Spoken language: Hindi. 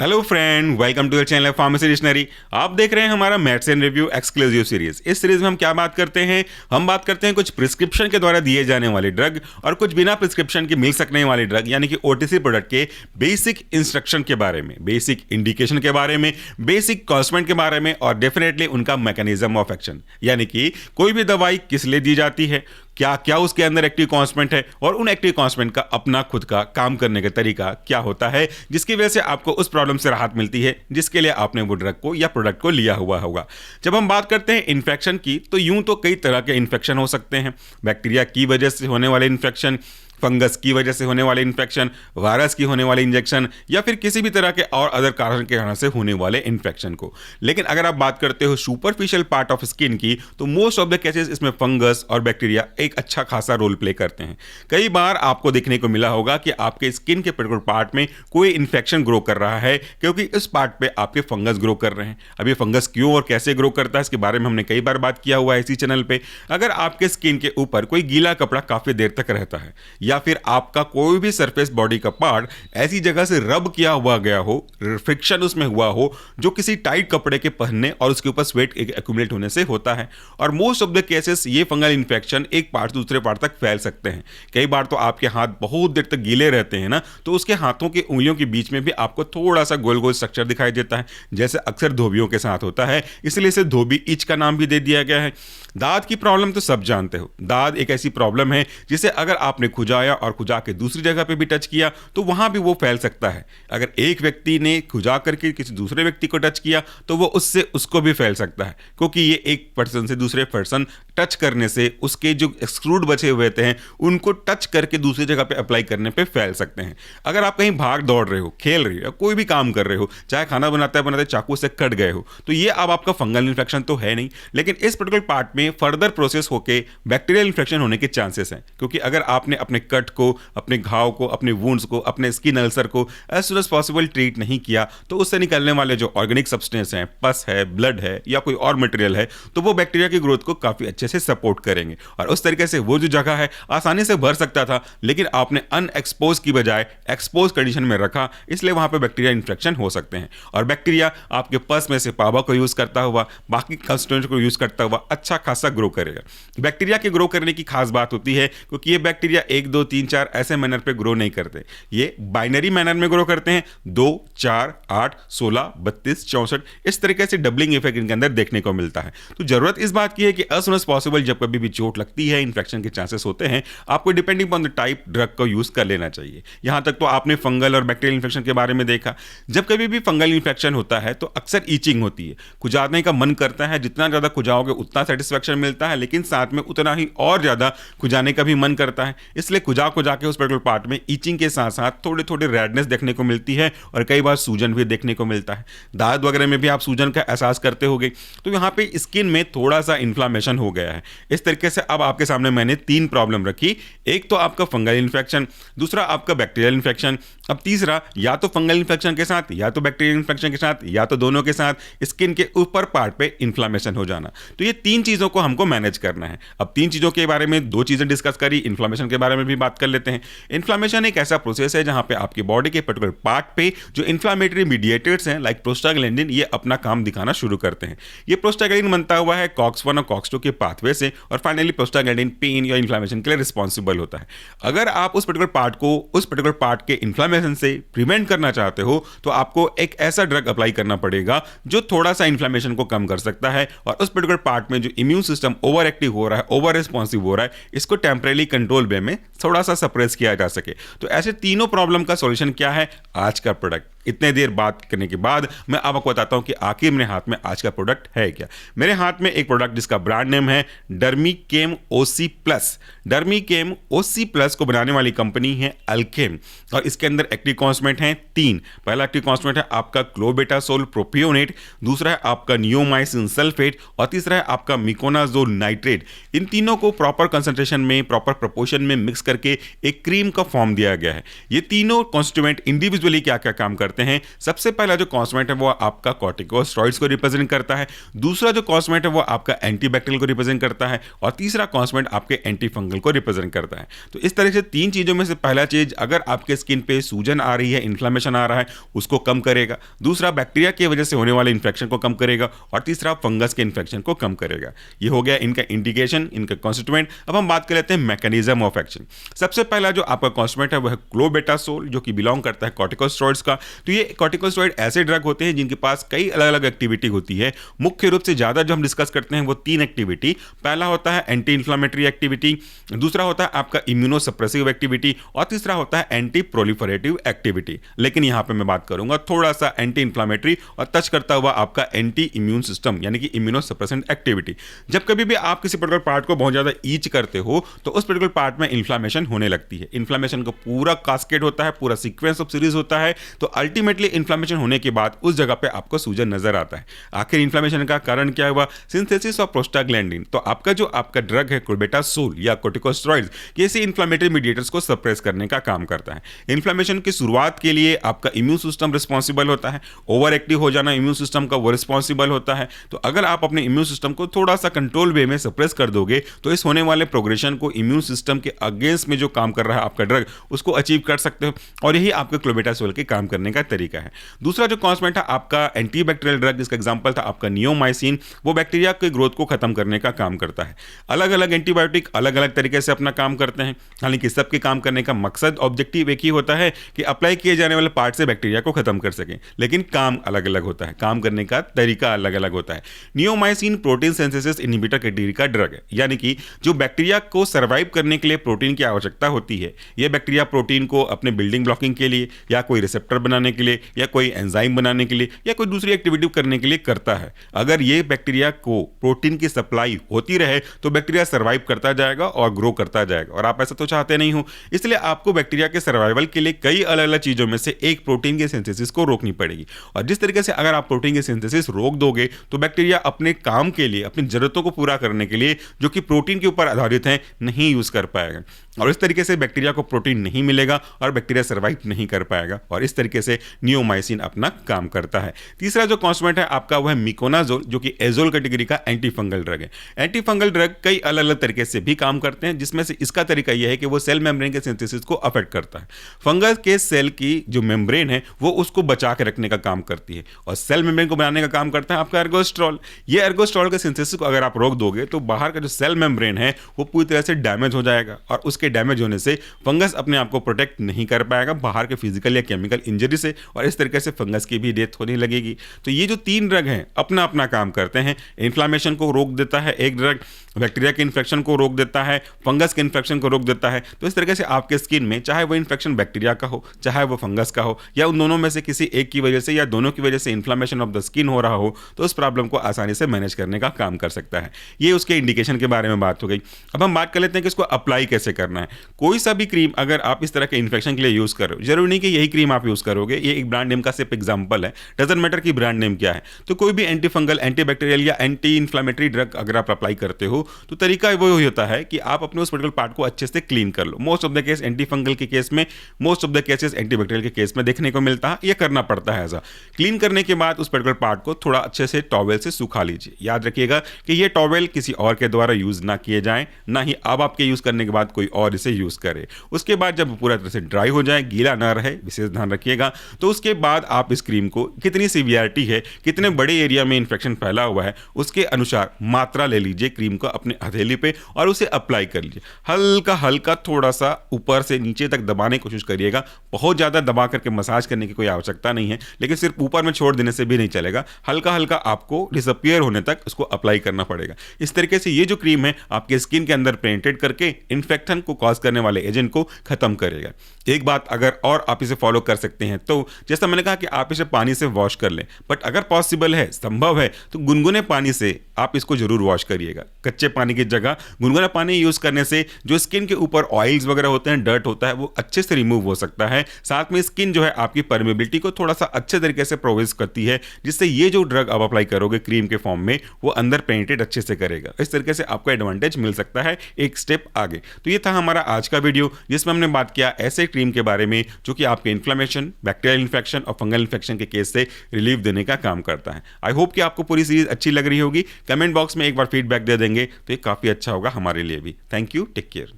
Hello friend, welcome to the channel pharmacy dictionary. आप देख रहे हैं हमारा मेडिसिन रिव्यू एक्सक्लूसिव सीरीज। इस सीरीज में हम क्या बात करते हैं? हम बात करते हैं कुछ प्रिस्क्रिप्शन के द्वारा दिए जाने वाले ड्रग और कुछ बिना प्रिस्क्रिप्शन के मिल सकने वाले ड्रग यानी कि ओटीसी प्रोडक्ट के बेसिक इंस्ट्रक्शन के बारे में, बेसिक इंडिकेशन के बारे में, बेसिक कॉस्टमेंट के बारे में और डेफिनेटली उनका मैकेनिज्म ऑफ एक्शन, यानी कि कोई भी दवाई किस लिए दी जाती है, क्या क्या उसके अंदर एक्टिव कॉन्स्टेंट है और उन एक्टिव कॉन्स्टेंट का अपना खुद का काम करने का तरीका क्या होता है, जिसकी वजह से आपको उस प्रॉब्लम से राहत मिलती है जिसके लिए आपने वो ड्रग को या प्रोडक्ट को लिया हुआ होगा। जब हम बात करते हैं इन्फेक्शन की, तो यूं तो कई तरह के इन्फेक्शन हो सकते हैं। बैक्टीरिया की वजह से होने वाले इन्फेक्शन, फंगस की वजह से होने वाले इन्फेक्शन, वायरस की होने वाले इंजेक्शन या फिर किसी भी तरह के और अदर कारण के कारण से होने वाले इन्फेक्शन को। लेकिन अगर आप बात करते हो सुपरफिशियल पार्ट ऑफ स्किन की, तो मोस्ट ऑफ द केसेस इसमें फंगस और बैक्टीरिया एक अच्छा खासा रोल प्ले करते हैं। कई बार आपको देखने को मिला होगा कि आपके स्किन के पर्टिकुलर पार्ट में कोई इन्फेक्शन ग्रो कर रहा है क्योंकि इस पार्ट पे आपके फंगस ग्रो कर रहे हैं। अब ये फंगस क्यों और कैसे ग्रो करता है, इसके बारे में हमने कई बार बात किया हुआ है इसी चैनल पे। अगर आपके स्किन के ऊपर कोई गीला कपड़ा काफी देर तक रहता है या फिर आपका कोई भी सरफेस बॉडी का पार्ट ऐसी जगह से रब किया हुआ गया हो, फ्रिक्शन उसमें हुआ हो, जो किसी टाइट कपड़े के पहनने और उसके ऊपर स्वेट एक्यूमुलेट होने से होता है। और मोस्ट ऑफ द केसेस ये फंगल इन्फेक्शन एक पार्ट से दूसरे पार्ट तक फैल सकते हैं। कई बार तो आपके हाथ बहुत देर तक गीले रहते हैं ना, तो उसके हाथों की उंगलियों के बीच में भी आपको थोड़ा सा गोल गोल स्ट्रक्चर दिखाई देता है, जैसे अक्सर धोबियों के साथ होता है, इसलिए इसे धोबी इच का नाम भी दे दिया गया है। दांत की प्रॉब्लम तो सब जानते हो। दांत एक ऐसी प्रॉब्लम है जिसे अगर आपने खुजाया और खुजा के दूसरी जगह पे भी टच किया तो वहां भी वो फैल सकता है। अगर एक व्यक्ति ने खुजा करके किसी दूसरे व्यक्ति को टच किया तो वो उससे उसको भी फैल सकता है, क्योंकि ये एक पर्सन से दूसरे पर्सन टच करने से उसके जो एक्सक्लूड बचे हुए हैं उनको टच करके दूसरी जगह पे अप्लाई करने पे फैल सकते हैं। अगर आप कहीं भाग दौड़ रहे हो, खेल रहे हो, कोई भी काम कर रहे हो, चाहे खाना बनाते बनाते चाकू से कट गए हो, तो ये अब आपका फंगल इन्फेक्शन तो है नहीं, लेकिन इस पर्टिकुलर पार्ट में फर्दर प्रोसेस होके बैक्टीरियल इन्फेक्शन होने के चांसेस हैं। क्योंकि अगर आपने अपने कट को, अपने घाव को, अपने वुंड्स को, अपने स्किन अल्सर को as soon as possible treat नहीं किया, तो उससे निकलने वाले जो ऑर्गेनिक सब्सटेंस हैं, पस है, ब्लड है या कोई और मटेरियल है, तो वो बैक्टीरिया की ग्रोथ को काफी अच्छे से सपोर्ट करेंगे और उस तरीके से वो जो जगह है आसानी से भर सकता था, लेकिन आपने अनएक्सपोज की बजाय एक्सपोज कंडीशन में रखा, इसलिए वहां पे बैक्टीरिया इन्फेक्शन हो सकते हैं। और बैक्टीरिया आपके पस में से पावा को यूज करता हुआ, बाकी कंस्टिट्यूएंट को यूज करता हुआ अच्छा खासा ग्रो करेगा। बैक्टीरिया के ग्रो करने की खास बात होती है क्योंकि ये बैक्टीरिया 1 2 3 4 ऐसे मैनर पे ग्रो नहीं करते, ये बाइनरी मैनर में ग्रो करते हैं। 2 4 8 16 32 64 इस तरीके से डबलिंग इफेक्ट इनके अंदर देखने को मिलता है। तो जरूरत इस बात की है कि एज सुन एज पॉसिबल जब कभी भी चोट लगती है, इन्फेक्शन के चांसेस होते हैं, आपको depending on the type drug को यूज कर लेना चाहिए। यहां तक तो आपने फंगल और बैक्टीरियल इन्फेक्शन के बारे में देखा। जब कभी भी फंगल इन्फेक्शन होता है तो अक्सर ईचिंग होती है, खुजाने का मन करता है, जितना ज्यादा खुजाओगे उतना सेटिस्फेक्शन मिलता है, लेकिन साथ में उतना ही और ज्यादा खुजाने का भी मन करता है। इसलिए खुजा के उस पर्टिकुलर पार्ट में ईचिंग के साथ साथ थोड़े थोड़े रेडनेस देखने को मिलती है और कई बार सूजन भी देखने को मिलता है। दांत वगैरह में भी आप सूजन का एहसास करते होंगे। तो यहाँ पे स्किन में थोड़ा सा इन्फ्लामेशन हो गया है। इस तरीके से अब आपके सामने मैंने 3 प्रॉब्लम रखी। एक तो आपका फंगल इन्फेक्शन, दूसरा आपका बैक्टीरियल इन्फेक्शन, अब तीसरा या तो फंगल इन्फेक्शन के साथ या तो बैक्टीरियल इन्फेक्शन के साथ या तो दोनों के साथ स्किन के ऊपर पार्ट पे इन्फ्लामेशन हो जाना। तो ये 3 चीजों को हमको मैनेज करना है। अब 3 चीजों के बारे में 2 चीजें डिस्कस करी, इन्फ्लामेशन के बारे में भी बात कर लेते हैं। इन्फ्लामेशन एक ऐसा प्रोसेस है जहां पे आपकी बॉडी के पर्टिकुलर पार्ट पे जो इन्फ्लामेटरी मीडिएटर्स हैं लाइक प्रोस्टाग्लैंडिन, ये अपना काम दिखाना शुरू करते हैं। ये प्रोस्टाग्लैंडिन बनता हुआ है कॉक्स 1 और कॉक्स 2 के पाथवे से और फाइनली प्रोस्टाग्लैंडिन पेन या इन्फ्लामेशन के लिए रिस्पॉन्सिबल होता है। अगर आप उस पर्टिकुलर पार्ट को, उस पर्टिकुलर पार्ट के इन्फ्लामेशन से प्रिवेंट करना चाहते हो तो आपको एक ऐसा ड्रग अप्लाई करना पड़ेगा जो थोड़ा सा इन्फ्लामेशन को कम कर सकता है और उस पर्टिकुलर पार्ट में जो इम्यून सिस्टम ओवर एक्टिव हो रहा है, ओवर रिस्पॉन्सिव हो रहा है, इसको टेम्परेली कंट्रोल वे में थोड़ा सा सप्रेस किया जा सके। तो ऐसे तीनों प्रॉब्लम का सॉल्यूशन क्या है? आज का प्रोडक्ट। इतने देर बात करने के बाद मैं आपको बताता हूं कि आखिर मेरे हाथ में आज का प्रोडक्ट है क्या। मेरे हाथ में एक प्रोडक्ट जिसका ब्रांड नेम है डर्मीकेम ओसी प्लस। डर्मीकेम ओसी प्लस को बनाने वाली कंपनी है अल्केम और इसके अंदर एक्टिव कॉन्स्टेंट हैं 3। पहला एक्टिव कॉन्स्टेंट है आपका क्लोबेटासोल प्रोपियोनेट, दूसरा है आपका नियोमाइसिन सल्फेट और तीसरा है आपका मिकोनाजोल नाइट्रेट। इन तीनों को प्रॉपर कंसंट्रेशन में, प्रॉपर प्रोपोर्शन में मिक्स करके एक क्रीम का फॉर्म दिया गया है। ये तीनों कॉन्स्टिट्यूएंट इंडिविजुअली क्या क्या काम करते करते हैं, सबसे पहला जो कॉन्स्टिट्यूएंट है वो आपका कॉर्टिकोस्टेरॉइड्स को रिप्रेजेंट करता है, दूसरा जो कॉन्स्टिट्यूएंट है वो आपका एंटीबैक्टीरियल को रिप्रेजेंट करता है, और तीसरा कॉन्स्टिट्यूएंट आपके एंटी फंगल को रिप्रेजेंट करता है। तो इस तरह से तीन चीजों में से पहला चीज, अगर आपके स्किन पे सूजन आ रही है, इन्फ्लेमेशन आ रहा है, उसको कम करेगा, दूसरा बैक्टीरिया की वजह से होने वाले इन्फेक्शन को कम करेगा, और तीसरा फंगस के इन्फेक्शन को कम करेगा। ये हो गया इनका इंडिकेशन, इनका कॉन्स्टिट्यूएंट। अब हम बात कर लेते हैं मैकेनिज्म ऑफ एक्शन। सबसे पहला जो आपका कॉन्स्टिट्यूएंट है वो है क्लोबेटासोल, जो कि बिलोंग करता है कॉर्टिकोस्टेरॉइड्स का। तो ये कॉर्टिकोस्टेरॉइड ऐसे ड्रग होते हैं जिनके पास कई अलग अलग एक्टिविटी होती है। मुख्य रूप से ज्यादा जो हम डिस्कस करते हैं वो तीन एक्टिविटी, पहला होता है एंटी इन्फ्लामेटरी एक्टिविटी, दूसरा होता है आपका इम्यूनोसप्रेसिव एक्टिविटी, और तीसरा होता है एंटी प्रोलिफरेटिव एक्टिविटी। लेकिन यहां पे मैं बात करूंगा थोड़ा सा एंटी इन्फ्लामेटरी और टच करता हुआ आपका एंटी इम्यून सिस्टम यानी कि इम्यूनोसप्रेसेंट एक्टिविटी। जब कभी भी आप किसी पर्टिकुलर पार्ट को बहुत ज्यादा ईच करते हो तो उस पर्टिकुलर पार्ट में इन्फ्लामेशन होने लगती है। इन्फ्लामेशन का पूरा कास्केड होता है, पूरा सीक्वेंस ऑफ सीरीज होता है। तो अल्टीमेटली इन्फ्लामेशन होने के बाद उस जगह पे आपको सूजन नजर आता है। आखिर इन्फ्लामेशन का कारण क्या हुआ? Synthesis of prostaglandin. तो आपका ड्रग है क्लोबेटासोल या कॉर्टिकोस्टेरॉइड्स, किसी इन्फ्लामेटरी मीडिएटर्स को सप्रेस करने का काम करता है। इन्फ्लामेशन की शुरुआत के लिए आपका इम्यून सिस्टम रिस्पॉन्सिबल होता है, ओवर एक्टिव हो जाना इम्यून सिस्टम का वो रिस्पॉन्सिबल होता है। तो अगर आप अपने इम्यून सिस्टम को थोड़ा सा कंट्रोल वे में सप्रेस कर दोगे तो इस होने वाले प्रोग्रेशन को, इम्यून सिस्टम के अगेंस्ट में जो काम कर रहा है आपका ड्रग, उसको अचीव कर सकते हो। और यही आपके क्लोबेटासोल के काम करने का तरीका है। दूसरा जो कॉन्स्टिट्यूएंट है आपका एंटीबैक्टीरियल ड्रग, जिसका एग्जांपल था आपका नियोमाइसिन, वो बैक्टीरिया के ग्रोथ को खत्म करने का काम करता है। अलग अलग एंटीबायोटिक अलग अलग तरीके से अपना काम करते हैं, हालांकि सबके काम करने का मकसद, ऑब्जेक्टिव एक ही होता है कि अप्लाई किए जाने वाले पार्ट से बैक्टीरिया को खत्म कर सकें, लेकिन काम अलग अलग होता है, काम करने का तरीका अलग अलग होता है। Neomycin protein synthesis inhibitor category का ड्रग है, यानी कि जो बैक्टीरिया को सर्वाइव करने के लिए प्रोटीन की आवश्यकता होती है, यह बैक्टीरिया प्रोटीन को अपने बिल्डिंग ब्लॉकिंग के लिए या कोई रिसेप्टर बनाने के लिए या कोई एंजाइम बनाने के लिए या कोई दूसरी एक्टिविटी करने के लिए करता है। अगर ये बैक्टीरिया को प्रोटीन की सप्लाई होती रहे तो बैक्टीरिया सर्वाइव करता जाएगा और ग्रो करता जाएगा, और आप ऐसा तो चाहते नहीं हो। इसलिए आपको बैक्टीरिया के सर्वाइवल के लिए कई अलग अलग चीजों में से एक प्रोटीन के सिंथेसिस को रोकनी पड़ेगी। और जिस तरीके से अगर आप प्रोटीन के सिंथेसिस रोक दोगे तो बैक्टीरिया अपने काम के लिए, अपनी जरूरतों को पूरा करने के लिए जो कि प्रोटीन के ऊपर आधारित है, नहीं यूज कर पाएगा। और इस तरीके से बैक्टीरिया को प्रोटीन नहीं मिलेगा और बैक्टीरिया सर्वाइव नहीं कर पाएगा, और इस तरीके से नियोमाइसिन अपना काम करता है। तीसरा जो कॉन्स्टिट्यूएंट है आपका वह मिकोनाजोल, जो कि एजोल कैटेगरी का एंटी फंगल ड्रग है। एंटी फंगल ड्रग कई अलग अलग तरीके से भी काम करते हैं, जिसमें से इसका तरीका यह है कि वो सेल मेम्ब्रेन के सिंथेसिस को अफेक्ट करता है। फंगस के सेल की जो मेम्ब्रेन है वो उसको बचा के रखने का काम करती है, और सेल मेम्ब्रेन को बनाने का काम करता है आपका एर्गोस्ट्रॉल। ये एर्गोस्ट्रॉल के सिंथेसिस को अगर आप रोक दोगे तो बाहर का जो सेल मेम्ब्रेन है वो पूरी तरह से डैमेज हो जाएगा, और उसके डैमेज होने से फंगस अपने आप को प्रोटेक्ट नहीं कर पाएगा बाहर के फिजिकल या केमिकल इंजरी से, और इस तरीके से फंगस की भी डेथ होने लगेगी। तो ये जो तीन ड्रग हैं अपना अपना काम करते हैं। इन्फ्लामेशन को रोक देता है एक ड्रग, बैक्टीरिया के इन्फेक्शन को रोक देता है, फंगस के इन्फेक्शन को रोक देता है। तो इस तरीके से आपके स्किन में चाहे वो इन्फेक्शन बैक्टीरिया का हो, चाहे वो फंगस का हो, या उन दोनों में से किसी एक की वजह से या दोनों की वजह से इन्फ्लामेशन ऑफ द स्किन हो रहा हो, तो उस प्रॉब्लम को आसानी से मैनेज करने का काम कर सकता है। ये उसके इंडिकेशन के बारे में बात हो गई। अब हम बात कर लेते हैं कि इसको अप्लाई कैसे करना है। कोई सा भी क्रीम अगर आप इस तरह के इन्फेक्शन के लिए यूज करो, जरूरी नहीं कि यही क्रीम आप यूज करोगे, ये एक ब्रांड नेम का सिर्फ एग्जांपल है, डजंट मैटर कि ब्रांड नेम क्या है। तो कोई भी एंटी फंगल, एंटी बैक्टीरियल या एंटी इन्फ्लेमेटरी ड्रग अगर आप अप्लाई करते हो तो तरीका वो होता है कि आप अपने उस पर्टिकुलर पार्ट को अच्छे से क्लीन कर लो। Most of the case anti fungal के केस में, most of the cases anti bacterial के केस में देखने को मिलता है, यह करना पड़ता है। ऐसा क्लीन करने के बाद उस पर्टिकुलर पार्ट को थोड़ा अच्छे से टॉवेल से सुखा लीजिए। याद रखिएगा कि ये टॉवेल किसी और के द्वारा यूज ना किए जाए, ना ही अब आपके यूज करने के बाद कोई और इसे यूज करे। उसके बाद जब पूरा तरह से ड्राई हो जाए, गीला ना रहे, विशेष ध्यान रखिएगा, तो उसके बाद आप इस क्रीम को कितनी सीवियरिटी है, कितने बड़े एरिया में इंफेक्शन फैला हुआ है, उसके अनुसार मात्रा ले लीजिए क्रीम को अपने हथेली पे और उसे अप्लाई कर लीजिए। हल्का हल्का थोड़ा सा ऊपर से नीचे तक दबाने की कोशिश करिएगा। बहुत ज्यादा दबा करके मसाज करने की कोई आवश्यकता नहीं है, लेकिन सिर्फ ऊपर में छोड़ देने से भी नहीं चलेगा। हल्का हल्का आपको डिसअपियर होने तक उसको अप्लाई करना पड़ेगा। इस तरीके से ये जो क्रीम है आपके स्किन के अंदर पेनिट्रेट करके इन्फेक्शन को कॉज करने वाले एजेंट को खत्म करेगा। एक बात अगर और आप इसे फॉलो कर सकते हैं तो जैसा मैंने कहा कि आप इसे पानी से वॉश कर लें, बट अगर पॉसिबल है, संभव है, तो गुनगुने पानी से आप इसको जरूर वॉश करिएगा। कच्चे पानी की जगह गुनगुना पानी यूज करने से जो स्किन के ऊपर ऑयल्स वगैरह होते हैं, डर्ट होता है, वो अच्छे से रिमूव हो सकता है। साथ में स्किन जो है आपकी परमेबिलिटी को थोड़ा सा अच्छे तरीके से प्रोवाइड करती है, जिससे ये जो ड्रग आप अप्लाई करोगे क्रीम के फॉर्म में वो अंदर पेनिट्रेट अच्छे से करेगा। इस तरीके से आपको एडवांटेज मिल सकता है एक स्टेप आगे। तो ये था हमारा आज का वीडियो जिसमें हमने बात किया ऐसे क्रीम के बारे में जो कि आपके इन्फ्लेमेशन, बैक्टीरिया बैक्टीरियल इन्फेक्शन और फंगल इन्फेक्शन के केस से रिलीफ देने का काम करता है। आई होप कि आपको पूरी सीरीज अच्छी लग रही होगी। कमेंट बॉक्स में एक बार फीडबैक दे देंगे तो ये काफ़ी अच्छा होगा हमारे लिए भी। Thank you, take care.